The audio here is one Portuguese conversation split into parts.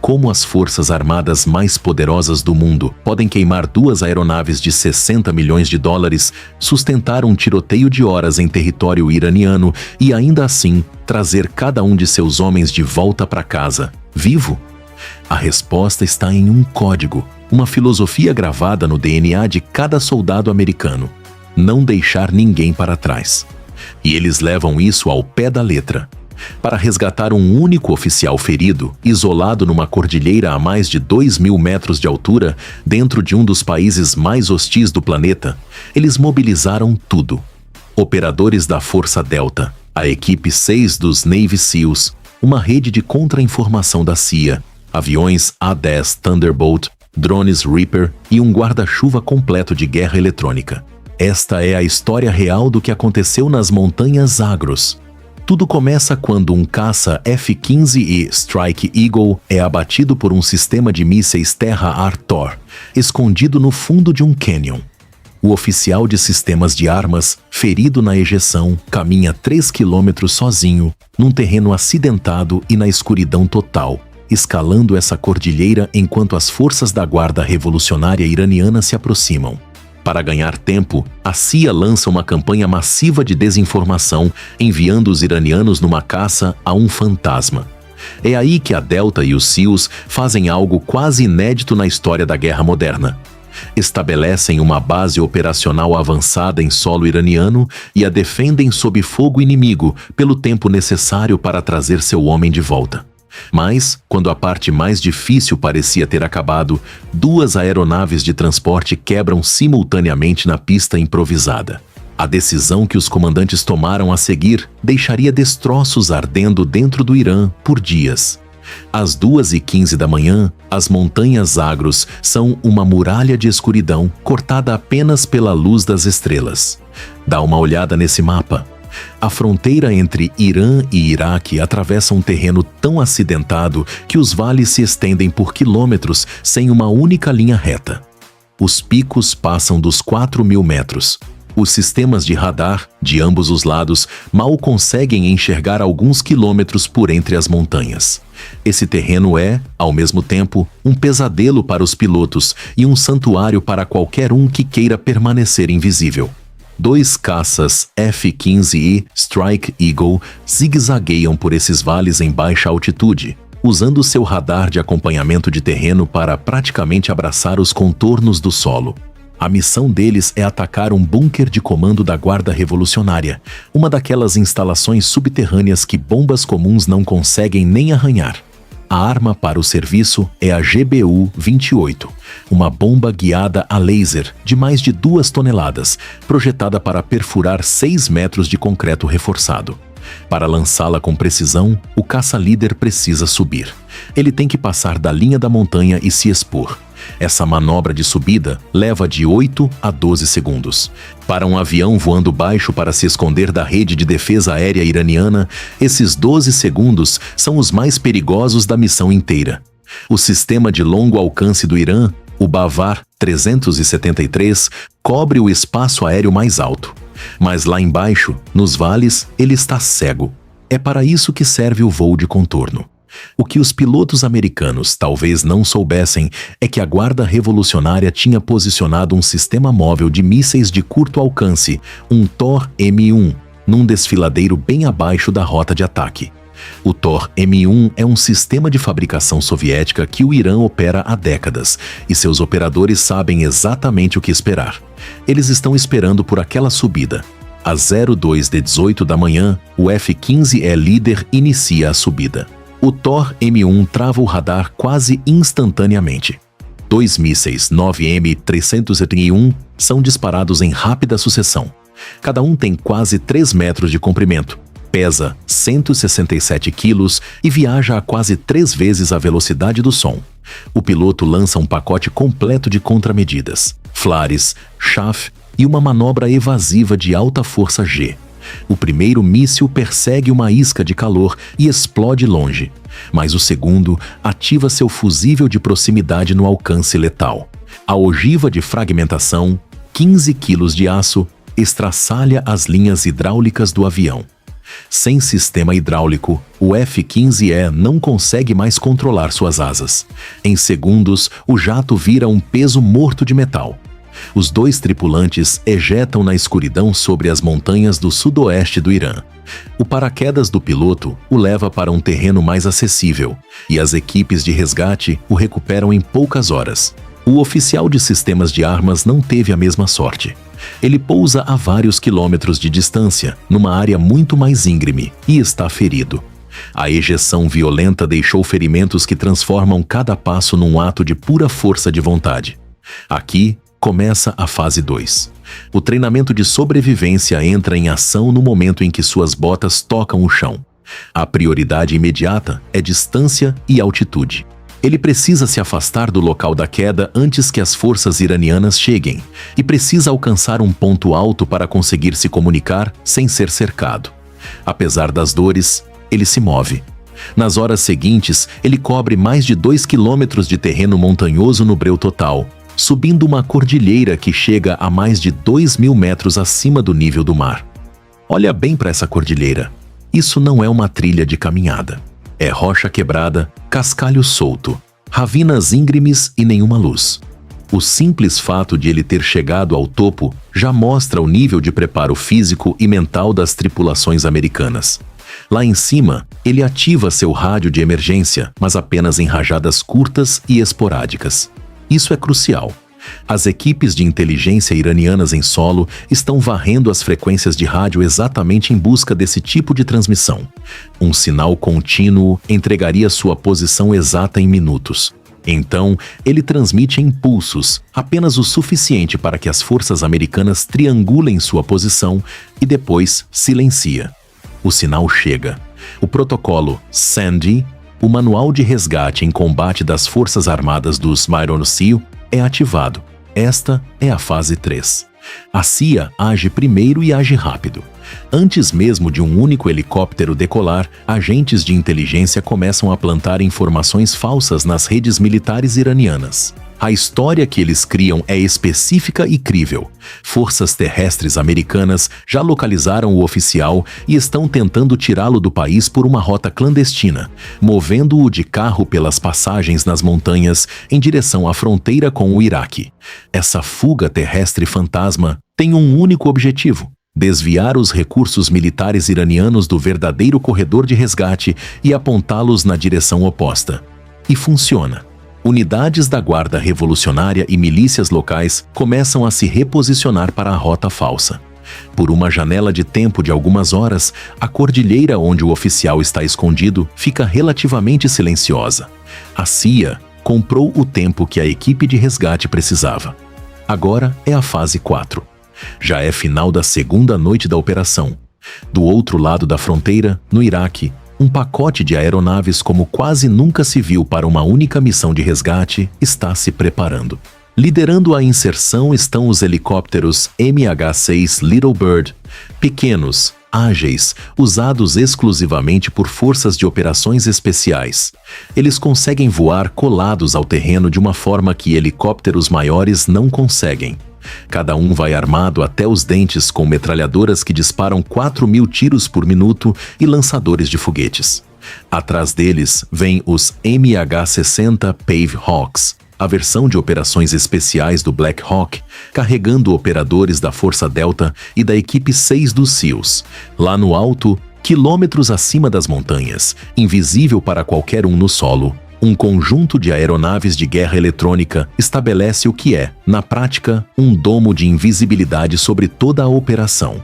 como as forças armadas mais poderosas do mundo podem queimar duas aeronaves de 60 milhões de dólares, sustentar um tiroteio de horas em território iraniano e ainda assim trazer cada um de seus homens de volta para casa, vivo? A resposta está em um código, uma filosofia gravada no DNA de cada soldado americano: não deixar ninguém para trás. E eles levam isso ao pé da letra. Para resgatar um único oficial ferido, isolado numa cordilheira a mais de 2.000 metros de altura, dentro de um dos países mais hostis do planeta, eles mobilizaram tudo. Operadores da Força Delta, a equipe 6 dos Navy SEALs, uma rede de contra-informação da CIA, aviões A-10 Thunderbolt, drones Reaper e um guarda-chuva completo de guerra eletrônica. Esta é a história real do que aconteceu nas Montanhas Zagros. Tudo começa quando um caça F-15E Strike Eagle é abatido por um sistema de mísseis Terra-Ar Thor, escondido no fundo de um canyon. O oficial de sistemas de armas, ferido na ejeção, caminha 3 quilômetros sozinho, num terreno acidentado e na escuridão total, escalando essa cordilheira enquanto as forças da Guarda Revolucionária Iraniana se aproximam. Para ganhar tempo, a CIA lança uma campanha massiva de desinformação, enviando os iranianos numa caça a um fantasma. É aí que a Delta e os SEALs fazem algo quase inédito na história da guerra moderna. Estabelecem uma base operacional avançada em solo iraniano e a defendem sob fogo inimigo pelo tempo necessário para trazer seu homem de volta. Mas, quando a parte mais difícil parecia ter acabado, duas aeronaves de transporte quebram simultaneamente na pista improvisada. A decisão que os comandantes tomaram a seguir deixaria destroços ardendo dentro do Irã por dias. Às 2h15 da manhã, as Montanhas Zagros são uma muralha de escuridão cortada apenas pela luz das estrelas. Dá uma olhada nesse mapa. A fronteira entre Irã e Iraque atravessa um terreno tão acidentado que os vales se estendem por quilômetros sem uma única linha reta. Os picos passam dos 4.000 metros. Os sistemas de radar, de ambos os lados, mal conseguem enxergar alguns quilômetros por entre as montanhas. Esse terreno é, ao mesmo tempo, um pesadelo para os pilotos e um santuário para qualquer um que queira permanecer invisível. 2 caças F-15E Strike Eagle zigue-zagueiam por esses vales em baixa altitude, usando seu radar de acompanhamento de terreno para praticamente abraçar os contornos do solo. A missão deles é atacar um bunker de comando da Guarda Revolucionária, uma daquelas instalações subterrâneas que bombas comuns não conseguem nem arranhar. A arma para o serviço é a GBU-28, uma bomba guiada a laser de mais de 2 toneladas, projetada para perfurar 6 metros de concreto reforçado. Para lançá-la com precisão, o caça-líder precisa subir. Ele tem que passar da linha da montanha e se expor. Essa manobra de subida leva de 8 a 12 segundos. Para um avião voando baixo para se esconder da rede de defesa aérea iraniana, esses 12 segundos são os mais perigosos da missão inteira. O sistema de longo alcance do Irã, o Bavar 373, cobre o espaço aéreo mais alto. Mas lá embaixo, nos vales, ele está cego. É para isso que serve o voo de contorno. O que os pilotos americanos talvez não soubessem é que a Guarda Revolucionária tinha posicionado um sistema móvel de mísseis de curto alcance, um Thor M1, num desfiladeiro bem abaixo da rota de ataque. O Thor M1 é um sistema de fabricação soviética que o Irã opera há décadas, e seus operadores sabem exatamente o que esperar. Eles estão esperando por aquela subida. Às 02h18 da manhã, o F-15E líder inicia a subida. O Thor M1 trava o radar quase instantaneamente. 2 mísseis 9M371 são disparados em rápida sucessão. Cada um tem quase 3 metros de comprimento, pesa 167 quilos e viaja a quase 3 vezes a velocidade do som. O piloto lança um pacote completo de contramedidas, flares, chaff e uma manobra evasiva de alta força G. O primeiro míssil persegue uma isca de calor e explode longe, mas o segundo ativa seu fusível de proximidade no alcance letal. A ogiva de fragmentação, 15 quilos de aço, estraçalha as linhas hidráulicas do avião. Sem sistema hidráulico, o F-15E não consegue mais controlar suas asas. Em segundos, o jato vira um peso morto de metal. Os 2 tripulantes ejetam na escuridão sobre as montanhas do sudoeste do Irã. O paraquedas do piloto o leva para um terreno mais acessível, e as equipes de resgate o recuperam em poucas horas. O oficial de sistemas de armas não teve a mesma sorte. Ele pousa a vários quilômetros de distância, numa área muito mais íngreme, e está ferido. A ejeção violenta deixou ferimentos que transformam cada passo num ato de pura força de vontade. Aqui começa a fase 2. O treinamento de sobrevivência entra em ação no momento em que suas botas tocam o chão. A prioridade imediata é distância e altitude. Ele precisa se afastar do local da queda antes que as forças iranianas cheguem, e precisa alcançar um ponto alto para conseguir se comunicar sem ser cercado. Apesar das dores, ele se move. Nas horas seguintes, ele cobre mais de 2 quilômetros de terreno montanhoso no breu total, subindo uma cordilheira que chega a mais de 2.000 metros acima do nível do mar. Olha bem para essa cordilheira. Isso não é uma trilha de caminhada. É rocha quebrada, cascalho solto, ravinas íngremes e nenhuma luz. O simples fato de ele ter chegado ao topo já mostra o nível de preparo físico e mental das tripulações americanas. Lá em cima, ele ativa seu rádio de emergência, mas apenas em rajadas curtas e esporádicas. Isso é crucial. As equipes de inteligência iranianas em solo estão varrendo as frequências de rádio exatamente em busca desse tipo de transmissão. Um sinal contínuo entregaria sua posição exata em minutos. Então, ele transmite em pulsos, apenas o suficiente para que as forças americanas triangulem sua posição e depois silencia. O sinal chega. O protocolo SANDY, o Manual de Resgate em Combate das Forças Armadas dos Iron Seal, é ativado. Esta é a fase 3. A CIA age primeiro e age rápido. Antes mesmo de um único helicóptero decolar, agentes de inteligência começam a plantar informações falsas nas redes militares iranianas. A história que eles criam é específica e crível. Forças terrestres americanas já localizaram o oficial e estão tentando tirá-lo do país por uma rota clandestina, movendo-o de carro pelas passagens nas montanhas em direção à fronteira com o Iraque. Essa fuga terrestre fantasma tem um único objetivo: desviar os recursos militares iranianos do verdadeiro corredor de resgate e apontá-los na direção oposta. E funciona. Unidades da Guarda Revolucionária e milícias locais começam a se reposicionar para a rota falsa. Por uma janela de tempo de algumas horas, a cordilheira onde o oficial está escondido fica relativamente silenciosa. A CIA comprou o tempo que a equipe de resgate precisava. Agora é a fase 4. Já é final da segunda noite da operação. Do outro lado da fronteira, no Iraque, um pacote de aeronaves como quase nunca se viu para uma única missão de resgate está se preparando. Liderando a inserção estão os helicópteros MH-6 Little Bird, pequenos, ágeis, usados exclusivamente por forças de operações especiais. Eles conseguem voar colados ao terreno de uma forma que helicópteros maiores não conseguem. Cada um vai armado até os dentes com metralhadoras que disparam 4.000 tiros por minuto e lançadores de foguetes. Atrás deles vêm os MH-60 Pave Hawks, a versão de operações especiais do Black Hawk, carregando operadores da Força Delta e da equipe 6 dos SEALs. Lá no alto, quilômetros acima das montanhas, invisível para qualquer um no solo, um conjunto de aeronaves de guerra eletrônica estabelece o que é, na prática, um domo de invisibilidade sobre toda a operação.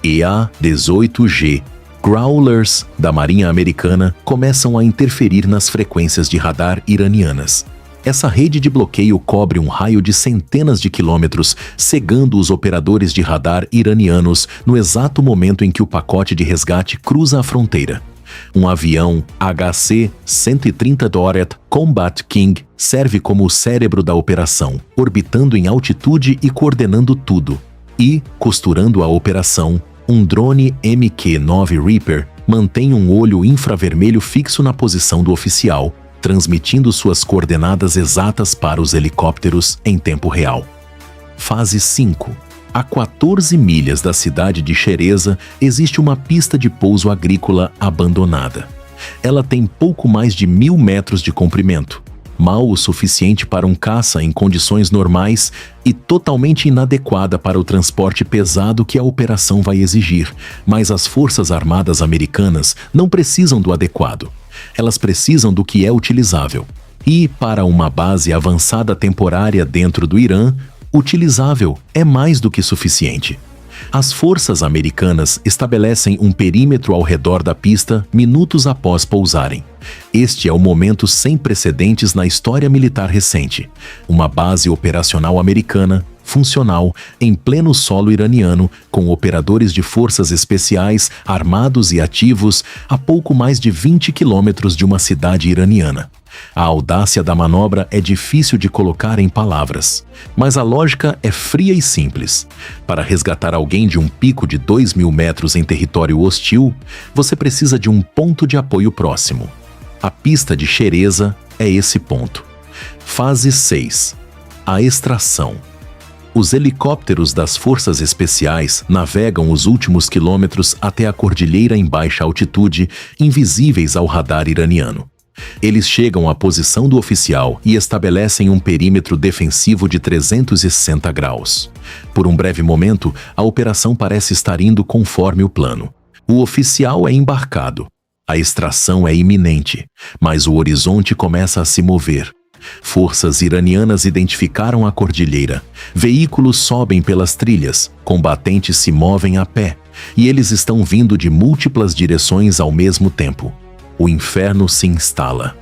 EA-18G Growlers da Marinha Americana começam a interferir nas frequências de radar iranianas. Essa rede de bloqueio cobre um raio de centenas de quilômetros, cegando os operadores de radar iranianos no exato momento em que o pacote de resgate cruza a fronteira. Um avião HC-130 Doriath Combat King serve como o cérebro da operação, orbitando em altitude e coordenando tudo. E, costurando a operação, um drone Mk-9 Reaper mantém um olho infravermelho fixo na posição do oficial, transmitindo suas coordenadas exatas para os helicópteros em tempo real. Fase 5. A 14 milhas da cidade de Shereza existe uma pista de pouso agrícola abandonada. Ela tem pouco mais de 1.000 metros de comprimento, mal o suficiente para um caça em condições normais e totalmente inadequada para o transporte pesado que a operação vai exigir, mas as Forças Armadas Americanas não precisam do adequado. Elas precisam do que é utilizável. E, para uma base avançada temporária dentro do Irã, utilizável é mais do que suficiente. As forças americanas estabelecem um perímetro ao redor da pista minutos após pousarem. Este é o momento sem precedentes na história militar recente. Uma base operacional americana, funcional, em pleno solo iraniano, com operadores de forças especiais, armados e ativos, a pouco mais de 20 quilômetros de uma cidade iraniana. A audácia da manobra é difícil de colocar em palavras, mas a lógica é fria e simples. Para resgatar alguém de um pico de 2.000 metros em território hostil, você precisa de um ponto de apoio próximo. A pista de Shereza é esse ponto. Fase 6. A extração. Os helicópteros das Forças Especiais navegam os últimos quilômetros até a cordilheira em baixa altitude, invisíveis ao radar iraniano. Eles chegam à posição do oficial e estabelecem um perímetro defensivo de 360 graus. Por um breve momento, a operação parece estar indo conforme o plano. O oficial é embarcado. A extração é iminente, mas o horizonte começa a se mover. Forças iranianas identificaram a cordilheira. Veículos sobem pelas trilhas, combatentes se movem a pé, e eles estão vindo de múltiplas direções ao mesmo tempo. O inferno se instala.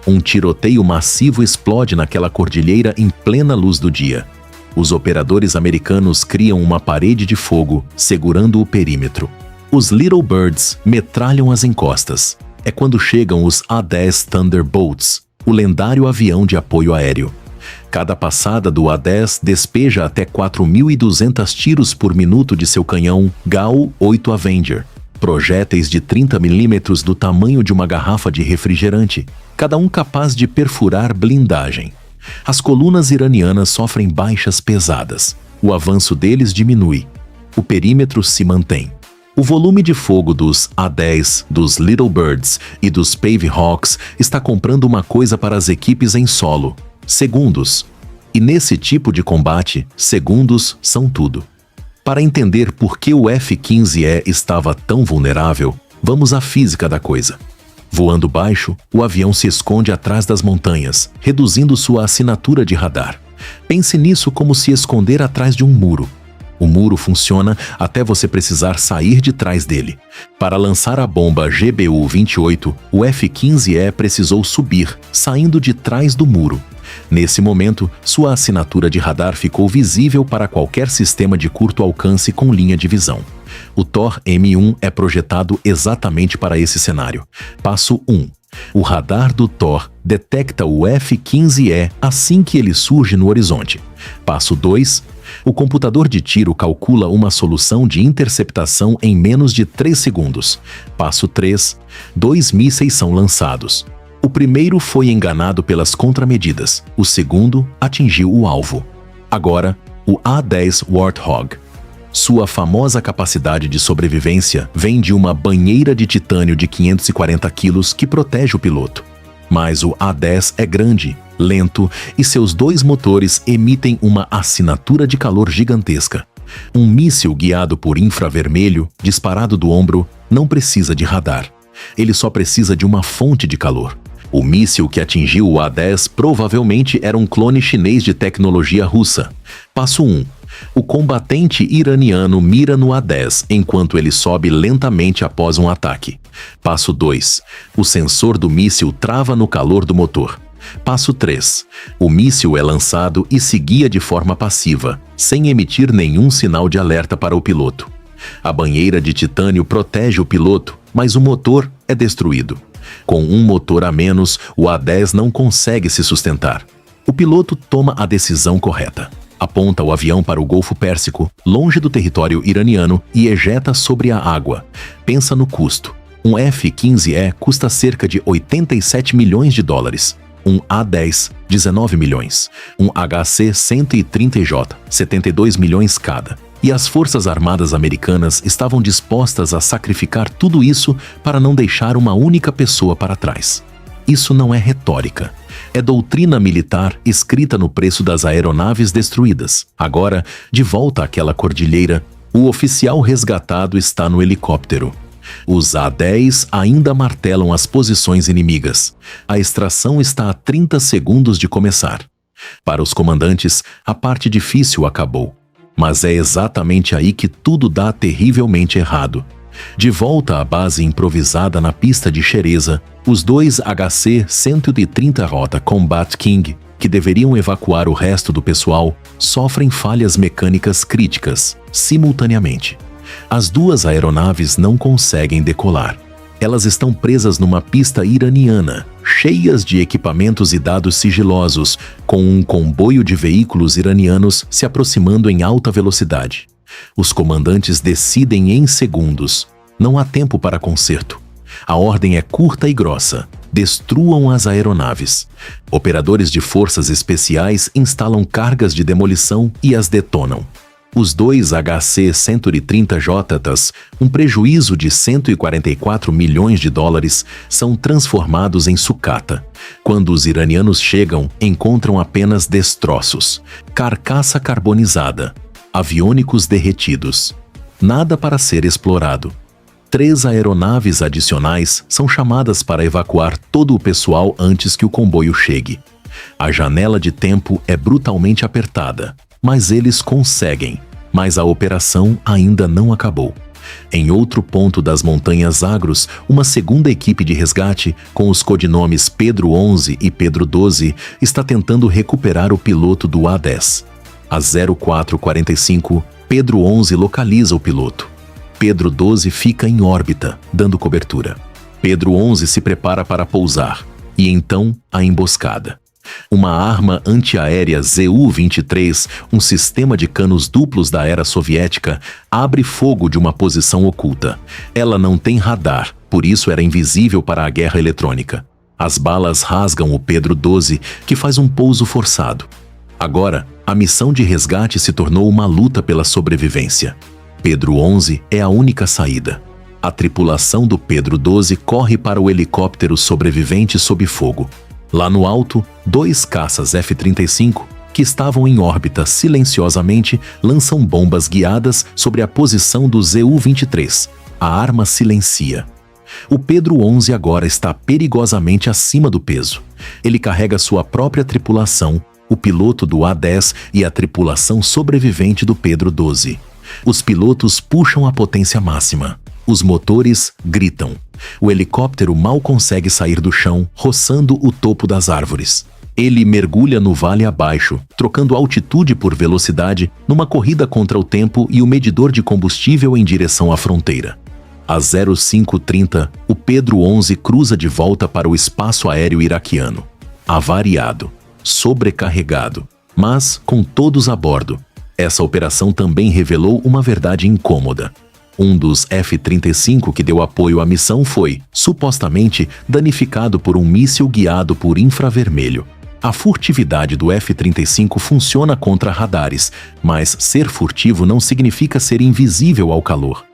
Um tiroteio massivo explode naquela cordilheira em plena luz do dia. Os operadores americanos criam uma parede de fogo, segurando o perímetro. Os Little Birds metralham as encostas. É quando chegam os A-10 Thunderbolts, o lendário avião de apoio aéreo. Cada passada do A-10 despeja até 4.200 tiros por minuto de seu canhão GAU-8 Avenger. Projéteis de 30 milímetros do tamanho de uma garrafa de refrigerante, cada um capaz de perfurar blindagem. As colunas iranianas sofrem baixas pesadas. O avanço deles diminui. O perímetro se mantém. O volume de fogo dos A-10, dos Little Birds e dos Pave Hawks está comprando uma coisa para as equipes em solo: segundos. E nesse tipo de combate, segundos são tudo. Para entender por que o F-15E estava tão vulnerável, vamos à física da coisa. Voando baixo, o avião se esconde atrás das montanhas, reduzindo sua assinatura de radar. Pense nisso como se esconder atrás de um muro. O muro funciona até você precisar sair de trás dele. Para lançar a bomba GBU-28, o F-15E precisou subir, saindo de trás do muro. Nesse momento, sua assinatura de radar ficou visível para qualquer sistema de curto alcance com linha de visão. O Thor M1 é projetado exatamente para esse cenário. Passo 1. O radar do Thor detecta o F-15E assim que ele surge no horizonte. Passo 2. O computador de tiro calcula uma solução de interceptação em menos de 3 segundos. Passo 3. 2 mísseis são lançados. O primeiro foi enganado pelas contramedidas, o segundo atingiu o alvo. Agora, o A-10 Warthog. Sua famosa capacidade de sobrevivência vem de uma banheira de titânio de 540 quilos que protege o piloto. Mas o A-10 é grande, lento e seus 2 motores emitem uma assinatura de calor gigantesca. Um míssil guiado por infravermelho, disparado do ombro, não precisa de radar. Ele só precisa de uma fonte de calor. O míssil que atingiu o A-10 provavelmente era um clone chinês de tecnologia russa. Passo 1. O combatente iraniano mira no A-10 enquanto ele sobe lentamente após um ataque. Passo 2. O sensor do míssil trava no calor do motor. Passo 3. O míssil é lançado e se guia de forma passiva, sem emitir nenhum sinal de alerta para o piloto. A banheira de titânio protege o piloto, mas o motor é destruído. Com um motor a menos, o A-10 não consegue se sustentar. O piloto toma a decisão correta. Aponta o avião para o Golfo Pérsico, longe do território iraniano, e ejeta sobre a água. Pensa no custo. Um F-15E custa cerca de 87 milhões de dólares. Um A-10, 19 milhões. Um HC-130J, 72 milhões cada. E as forças armadas americanas estavam dispostas a sacrificar tudo isso para não deixar uma única pessoa para trás. Isso não é retórica. É doutrina militar escrita no preço das aeronaves destruídas. Agora, de volta àquela cordilheira, o oficial resgatado está no helicóptero. Os A-10 ainda martelam as posições inimigas. A extração está a 30 segundos de começar. Para os comandantes, a parte difícil acabou. Mas é exatamente aí que tudo dá terrivelmente errado. De volta à base improvisada na pista de Shereza, os dois HC-130J Combat King, que deveriam evacuar o resto do pessoal, sofrem falhas mecânicas críticas, simultaneamente. As duas aeronaves não conseguem decolar. Elas estão presas numa pista iraniana, cheias de equipamentos e dados sigilosos, com um comboio de veículos iranianos se aproximando em alta velocidade. Os comandantes decidem em segundos. Não há tempo para conserto. A ordem é curta e grossa. Destruam as aeronaves. Operadores de forças especiais instalam cargas de demolição e as detonam. Os dois HC-130Js, um prejuízo de 144 milhões de dólares, são transformados em sucata. Quando os iranianos chegam, encontram apenas destroços, carcaça carbonizada, aviônicos derretidos. Nada para ser explorado. 3 aeronaves adicionais são chamadas para evacuar todo o pessoal antes que o comboio chegue. A janela de tempo é brutalmente apertada. Mas eles conseguem. Mas a operação ainda não acabou. Em outro ponto das Montanhas Agros, uma segunda equipe de resgate, com os codinomes Pedro 11 e Pedro 12, está tentando recuperar o piloto do A-10. Às 04:45, Pedro 11 localiza o piloto. Pedro 12 fica em órbita, dando cobertura. Pedro 11 se prepara para pousar. E então, a emboscada. Uma arma antiaérea Zu-23, um sistema de canos duplos da era soviética, abre fogo de uma posição oculta. Ela não tem radar, por isso era invisível para a guerra eletrônica. As balas rasgam o Pedro 12, que faz um pouso forçado. Agora, a missão de resgate se tornou uma luta pela sobrevivência. Pedro 11 é a única saída. A tripulação do Pedro 12 corre para o helicóptero sobrevivente sob fogo. Lá no alto, 2 caças F-35, que estavam em órbita silenciosamente, lançam bombas guiadas sobre a posição do Zu-23. A arma silencia. O Pedro 11 agora está perigosamente acima do peso. Ele carrega sua própria tripulação, o piloto do A-10 e a tripulação sobrevivente do Pedro 12. Os pilotos puxam a potência máxima. Os motores gritam. O helicóptero mal consegue sair do chão, roçando o topo das árvores. Ele mergulha no vale abaixo, trocando altitude por velocidade, numa corrida contra o tempo e o medidor de combustível em direção à fronteira. Às 05:30, o Pedro 11 cruza de volta para o espaço aéreo iraquiano. Avariado, sobrecarregado, mas com todos a bordo. Essa operação também revelou uma verdade incômoda. Um dos F-35 que deu apoio à missão foi, supostamente, danificado por um míssil guiado por infravermelho. A furtividade do F-35 funciona contra radares, mas ser furtivo não significa ser invisível ao calor.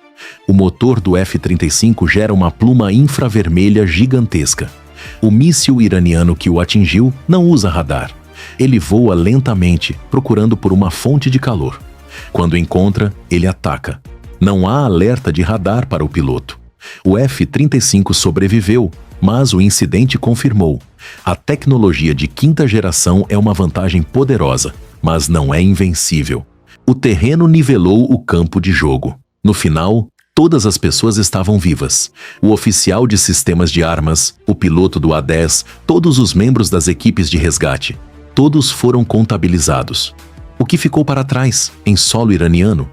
O motor do F-35 gera uma pluma infravermelha gigantesca. O míssil iraniano que o atingiu não usa radar. Ele voa lentamente, procurando por uma fonte de calor. Quando encontra, ele ataca. Não há alerta de radar para o piloto. O F-35 sobreviveu, mas o incidente confirmou. A tecnologia de 5ª geração é uma vantagem poderosa, mas não é invencível. O terreno nivelou o campo de jogo. No final, todas as pessoas estavam vivas. O oficial de sistemas de armas, o piloto do A-10, todos os membros das equipes de resgate. Todos foram contabilizados. O que ficou para trás, em solo iraniano?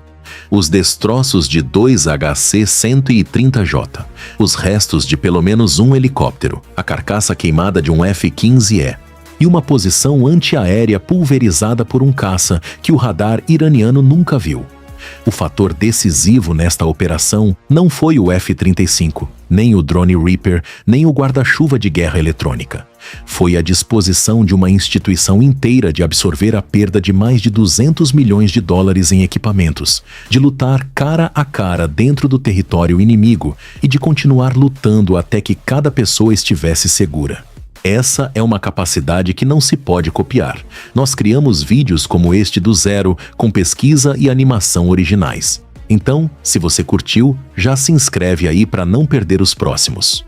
Os destroços de 2 HC-130J, os restos de pelo menos um helicóptero, a carcaça queimada de um F-15E e uma posição antiaérea pulverizada por um caça que o radar iraniano nunca viu. O fator decisivo nesta operação não foi o F-35, nem o drone Reaper, nem o guarda-chuva de guerra eletrônica. Foi a disposição de uma instituição inteira de absorver a perda de mais de 200 milhões de dólares em equipamentos, de lutar cara a cara dentro do território inimigo e de continuar lutando até que cada pessoa estivesse segura. Essa é uma capacidade que não se pode copiar. Nós criamos vídeos como este do zero, com pesquisa e animação originais. Então, se você curtiu, já se inscreve aí para não perder os próximos.